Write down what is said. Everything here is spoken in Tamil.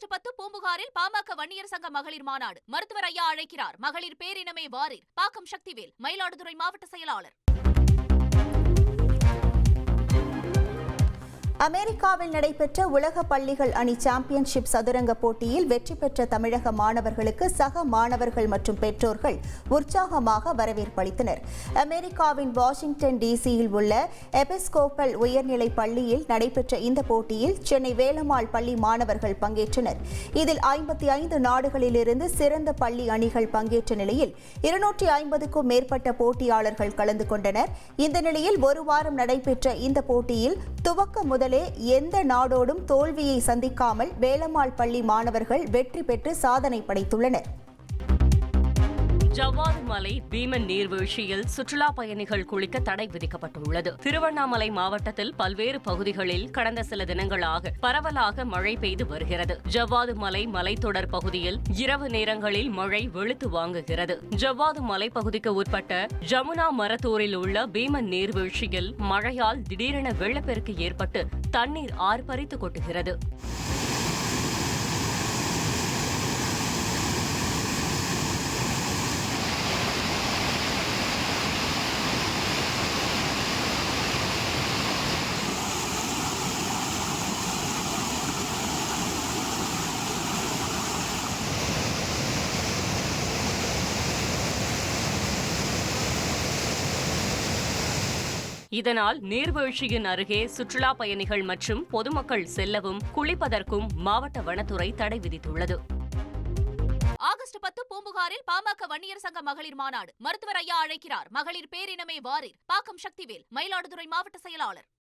ஆகஸ்ட் 10 பூம்புகாரில் பாமக வன்னியர் சங்க மகளிர் மாநாடு. மருத்துவர் ஐயா அழைக்கிறார். மகளிர் பேரினமே வாரீர். பாக்கம் சக்திவேல், மயிலாடுதுறை மாவட்ட செயலாளர். அமெரிக்காவில் நடைபெற்ற உலக பள்ளிகள் அணி சாம்பியன்ஷிப் சதுரங்க போட்டியில் வெற்றி பெற்ற தமிழக மாணவர்களுக்கு சக மாணவர்கள் மற்றும் பெற்றோர்கள் உற்சாகமாக வரவேற்பளித்தனர். அமெரிக்காவின் வாஷிங்டன் டிசியில் உள்ள எபிஸ்கோப்பல் உயர்நிலை பள்ளியில் நடைபெற்ற இந்த போட்டியில் சென்னை வேலம்மாள் பள்ளி மாணவர்கள் பங்கேற்றனர். இதில் 55 நாடுகளிலிருந்து சிறந்த பள்ளி அணிகள் பங்கேற்ற நிலையில் 250க்கும் மேற்பட்ட போட்டியாளர்கள் கலந்து கொண்டனர். இந்த நிலையில் ஒரு வாரம் நடைபெற்ற இந்த போட்டியில் துவக்க முதலே எந்த நாடோடும் தோல்வியை சந்திக்காமல் வேலம்மாள் பள்ளி மாணவர்கள் வெற்றி பெற்று சாதனை படைத்துள்ளனர். ஜவ்வாது மலை பீமன் நீர்வீழ்ச்சியில் சுற்றுலா பயணிகள் குளிக்க தடை விதிக்கப்பட்டுள்ளது. திருவண்ணாமலை மாவட்டத்தில் பல்வேறு பகுதிகளில் கடந்த சில தினங்களாக பரவலாக மழை பெய்து வருகிறது. ஜவ்வாது மலை மலைத்தொடர் பகுதியில் இரவு நேரங்களில் மழை வெளுத்து வாங்குகிறது. ஜவ்வாது மலைப்பகுதிக்கு உட்பட்ட ஜமுனா மரத்தூரில் உள்ள பீமன் நீர்வீழ்ச்சியில் மழையால் திடீரென வெள்ளப்பெருக்கு ஏற்பட்டு தண்ணீர் ஆர்ப்பரித்து கொட்டுகிறது. இதனால் நீர்வீழ்ச்சியின் அருகே சுற்றுலா பயணிகள் மற்றும் பொதுமக்கள் செல்லவும் குளிப்பதற்கும் மாவட்ட வனத்துறை தடை விதித்துள்ளது. ஆகஸ்ட் 10 பூம்புகாரில் பாமக வன்னியர் சங்க மகளிர் மாநாடு. மருத்துவர் ஐயா அழைக்கிறார். மகளிர் பேரினமே வாரீர். பாக்கம் சக்திவேல், மயிலாடுதுறை மாவட்ட செயலாளர்.